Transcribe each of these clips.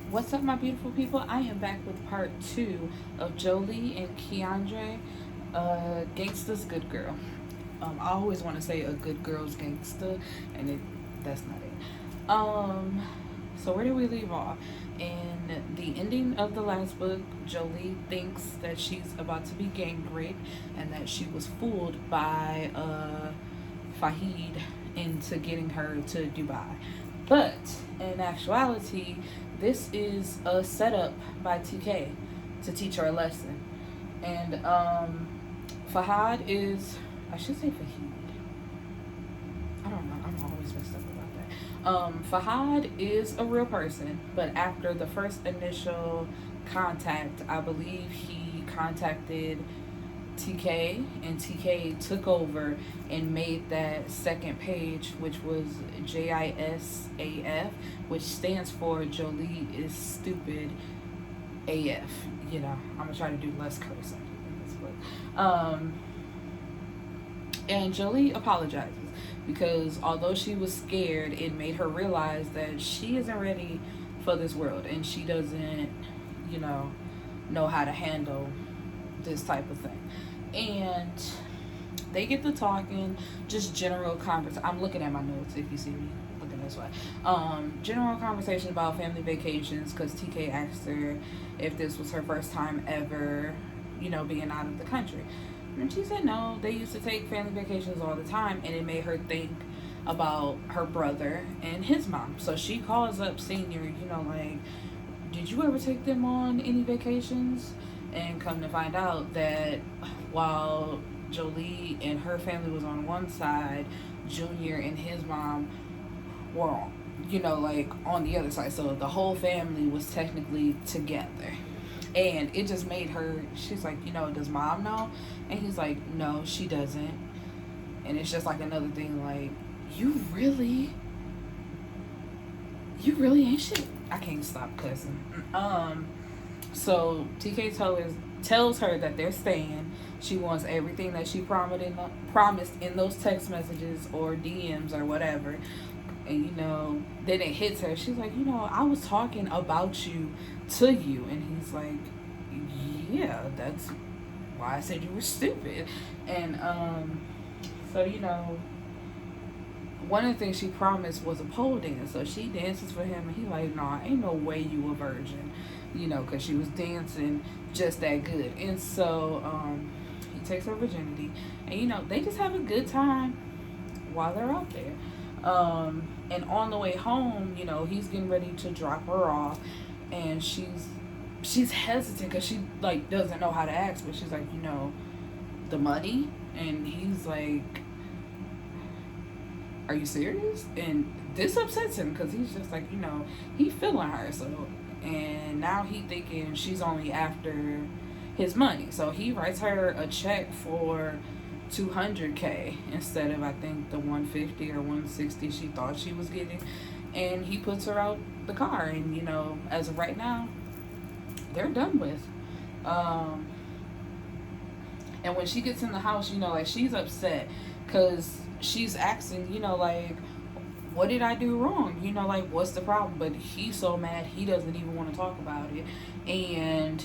What's up, my beautiful people? I am back with part 2 of Jholee and Kiandre, Gangsta's Good Girl. I always want to say a good girl's gangsta, and that's not it. So where did we leave off? In the ending of the last book, Jholee thinks that she's about to be gang raped and that she was fooled by Fahid into getting her to Dubai. But in actuality, this is a setup by TK to teach her a lesson. And Fahad is, I should say Fahid. I don't know. I'm always messed up about that. Fahad is a real person, but after the first initial contact, I believe he contacted TK, and TK took over and made that second page, which was JISAF, which stands for Jholee is stupid AF. You know, I'm gonna try to do less cursing in this book. And Jholee apologizes because although she was scared, it made her realize that she isn't ready for this world and she doesn't, know how to handle this type of thing. And they get to talking, just general conversation. I'm looking at my notes if you see me looking this way. General conversation about family vacations because TK asked her if this was her first time ever, being out of the country. And she said no, they used to take family vacations all the time, and it made her think about her brother and his mom. So she calls up Senior, did you ever take them on any vacations? And come to find out that while Jholee and her family was on one side, Junior and his mom were on, on the other side. So the whole family was technically together. And it just made her, she's like, does mom know? And he's like, no, she doesn't. And it's just like another thing, like, you really ain't shit. I can't stop cussing. So TK tells her that they're staying. She wants everything that she promised in those text messages or DMs or whatever. And then it hits her. She's like, I was talking about you to you. And he's like, yeah, that's why I said you were stupid. And so one of the things she promised was a pole dance. So she dances for him, and he like, nah, ain't no way you a virgin, because she was dancing just that good. And so he takes her virginity, and they just have a good time while they're out there. And on the way home, he's getting ready to drop her off, and she's hesitant because she doesn't know how to ask, but she's like, the money, and he's like, are you serious? And this upsets him because he's just like, he feeling her. So, and now he thinking she's only after his money. So he writes her a check for $200K instead of, I think, the $150 or $160 she thought she was getting. And he puts her out the car. And, as of right now, they're done with. And when she gets in the house, she's upset because she's asking, what did I do wrong? What's the problem? But he's so mad, he doesn't even want to talk about it. And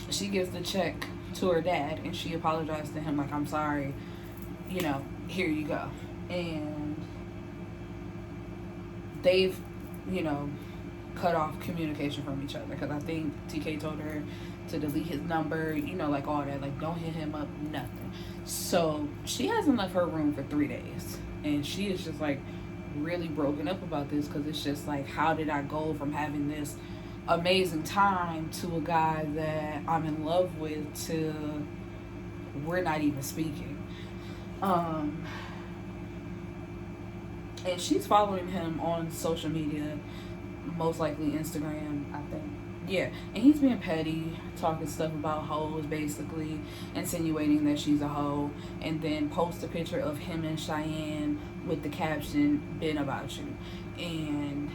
she gives the check to her dad, and she apologized to him, like, I'm sorry, here you go. And they've, cut off communication from each other, because I think TK told her to delete his number, all that, don't hit him up, nothing. So she hasn't left her room for 3 days, and she is just really broken up about this, because it's just how did I go from having this amazing time to a guy that I'm in love with to we're not even speaking. And she's following him on social media, most likely Instagram, I think. Yeah, and he's being petty, talking stuff about hoes, basically insinuating that she's a hoe, and then post a picture of him and Cheyenne with the caption, been about you. And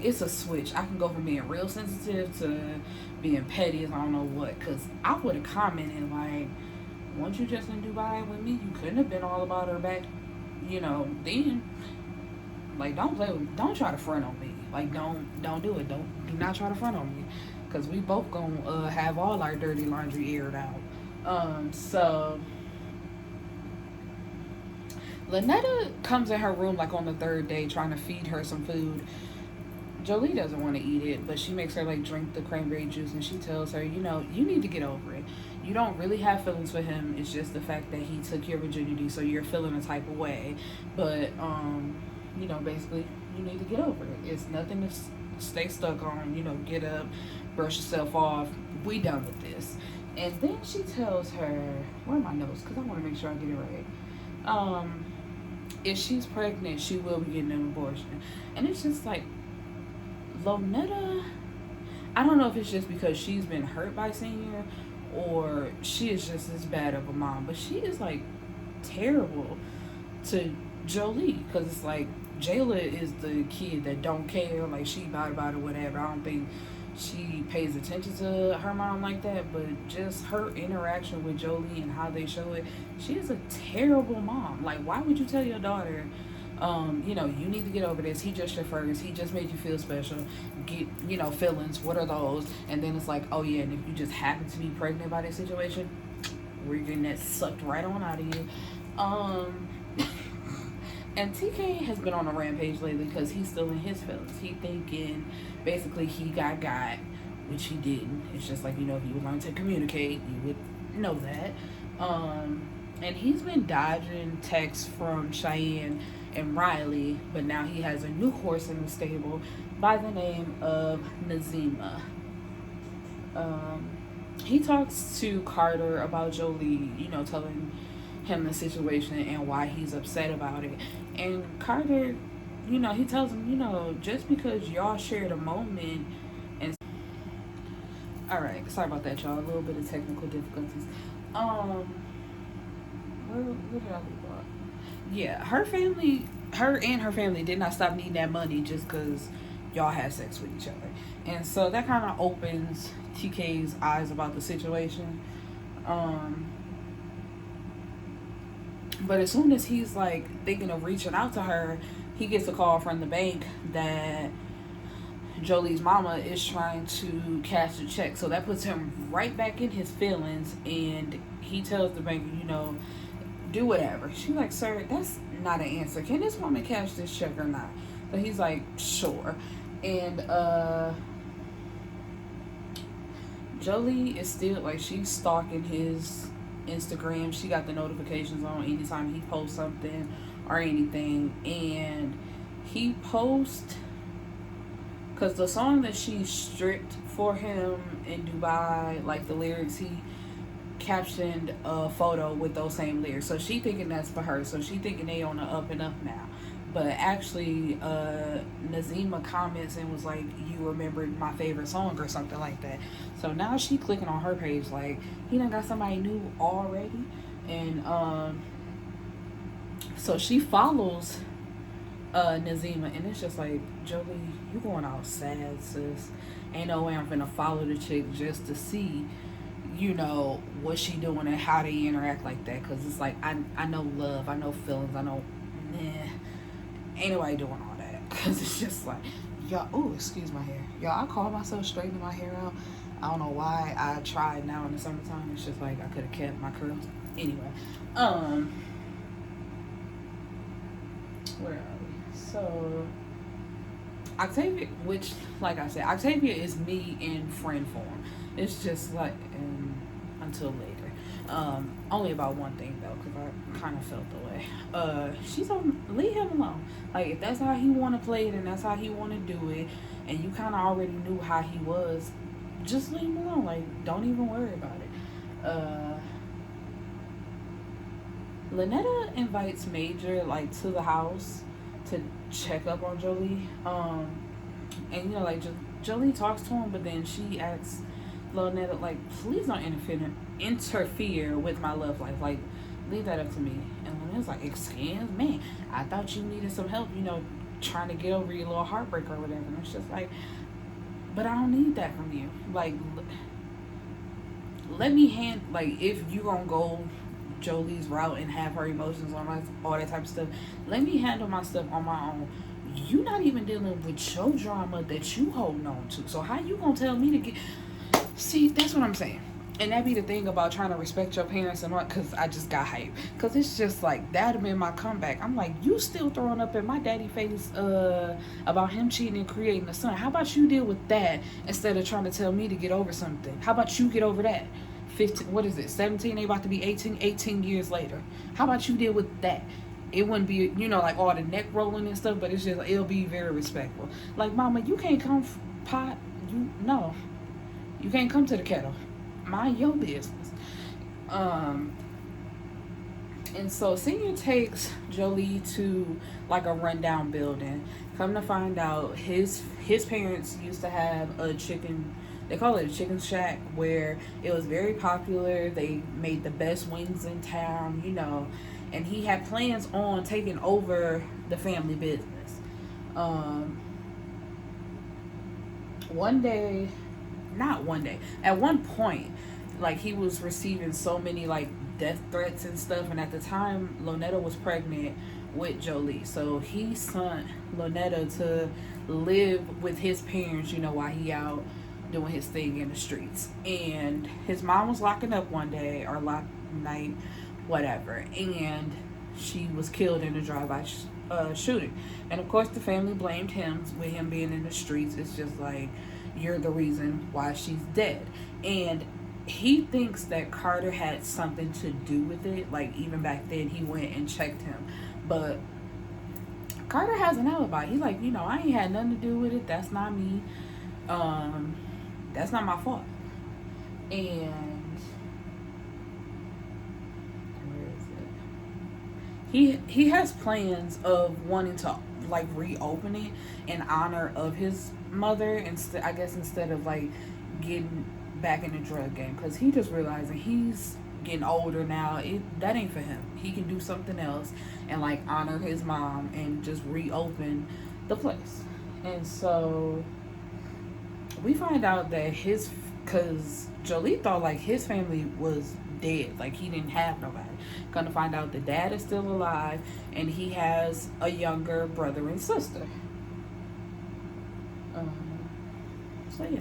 it's a switch. I can go from being real sensitive to being petty as I don't know what, because I would have commented once you just in Dubai with me, you couldn't have been all about her back, then. Like, don't try to front on me. Like, don't do it. Do not try to front on me, cause we both gonna have all our dirty laundry aired out. So Lynetta comes in her room like on the third day trying to feed her some food. Jholee doesn't want to eat it, but she makes her like drink the cranberry juice, and she tells her, you need to get over it. You don't really have feelings for him. It's just the fact that he took your virginity, so you're feeling a type of way. But basically, you need to get over it. It's nothing to stay stuck on. Get up, brush yourself off. We done with this. And then she tells her, where are my notes? Because I want to make sure I get it right. If she's pregnant, she will be getting an abortion. And it's just like, Lonetta, I don't know if it's just because she's been hurt by Senior, or she is just as bad of a mom, but she is like terrible to Jholee, because it's like Jayla is the kid that don't care, like she about it or whatever. I don't think she pays attention to her mom like that, but just her interaction with Jholee and how they show it, she is a terrible mom. Like, why would you tell your daughter, you need to get over this. He just your first. He just made you feel special. Get, feelings. What are those? And then it's like, oh yeah, and if you just happen to be pregnant by this situation, we're getting that sucked right on out of you. And TK has been on a rampage lately because he's still in his feelings. He thinking basically he got, which he didn't. It's just like, if you would learn to communicate, you would know that. And he's been dodging texts from Cheyenne and Riley, but now he has a new horse in the stable by the name of Nazima. He talks to Carter about Jholee, telling him the situation and why he's upset about it. And Carter, he tells him, just because y'all shared a moment and... Alright, sorry about that, y'all. A little bit of technical difficulties. Where did I leave off? Yeah, her and her family did not stop needing that money just because y'all had sex with each other. And so that kind of opens TK's eyes about the situation. But as soon as he's like thinking of reaching out to her, he gets a call from the bank that Jolie's mama is trying to cash a check. So that puts him right back in his feelings, and he tells the bank, do whatever. She's like, sir, that's not an answer. Can this woman cash this check or not? So he's like, sure. And Jholee is still like, she's stalking his Instagram. She got the notifications on anytime he posts something or anything. And he posts, because the song that she stripped for him in Dubai, like the lyrics, he captioned a photo with those same lyrics. So she thinking that's for her. So she thinking they on the up and up now. But actually, Nazima comments and was like, you remembered my favorite song or something like that. So now she clicking on her page like, he done got somebody new already. And so she follows Nazima, and it's just like, Jholee, you going out sad, sis. Ain't no way I'm finna follow the chick just to see, what she doing and how they interact like that. Because it's like, I know love, I know feelings, I know, ain't nobody doing all that. Because it's just like, y'all, oh, excuse my hair. Y'all, I call myself straightening my hair out. I don't know why I tried now in the summertime. It's just like, I could have kept my curls. Anyway, where are we? So, Octavia, which, like I said, Octavia is me in friend form. It's just like, until later. Only about one thing though, because I kind of felt the way. She's on, leave him alone. Like, if that's how he want to play it and that's how he want to do it, and you kind of already knew how he was, just leave him alone. Like, don't even worry about it. Lynetta invites Major like to the house to check up on Jholee. And like Jholee talks to him, but then she asks Lynetta, like, please don't interfere with my love life. Like, leave that up to me. And Lynetta's like, excuse me, I thought you needed some help, trying to get over your little heartbreak or whatever. And it's just like, but I don't need that from you. Like, let me if you gonna go Jolee's route and have her emotions on my all that type of stuff. Let me handle my stuff on my own. You not even dealing with your drama that you holding on to. So how you gonna tell me to get? See, that's what I'm saying. And that be the thing about trying to respect your parents and what, because I just got hyped. Because it's just like, that'd have been my comeback. I'm like, you still throwing up in my daddy face about him cheating and creating a son. How about you deal with that instead of trying to tell me to get over something? How about you get over that? 15, what is it, 17? They about to be 18 years later. How about you deal with that? It wouldn't be, like all the neck rolling and stuff, but it's just, it'll be very respectful. Like, mama, you can't come pot. No. You can't come to the kettle. Mind your business. And so Senior takes Jholee to like a rundown building. Come to find out, his parents used to have a chicken. They call it a chicken shack, where it was very popular. They made the best wings in town, and he had plans on taking over the family business. At one point, like, he was receiving so many like death threats and stuff, and at the time Lonetta was pregnant with Jholee, so he sent Lonetta to live with his parents, while he out doing his thing in the streets. And his mom was locking up one day, or locked night, whatever, and she was killed in a drive-by shooting. And of course the family blamed him, with him being in the streets. It's just like, you're the reason why she's dead. And he thinks that Carter had something to do with it. Like, even back then he went and checked him, but Carter has an alibi. He's like, I ain't had nothing to do with it. That's not me. That's not my fault. And where is it? He has plans of wanting to like reopen it in honor of his mother, instead of like getting back in the drug game, because he just realizing he's getting older now. That ain't for him. He can do something else and like honor his mom and just reopen the place. And so we find out that because Jholee thought like his family was dead, like he didn't have nobody. Gonna find out the dad is still alive, and he has a younger brother and sister. So yeah,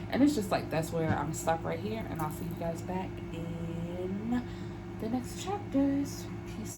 and it's just like, that's where I'm stuck right here, and I'll see you guys back in the next chapters.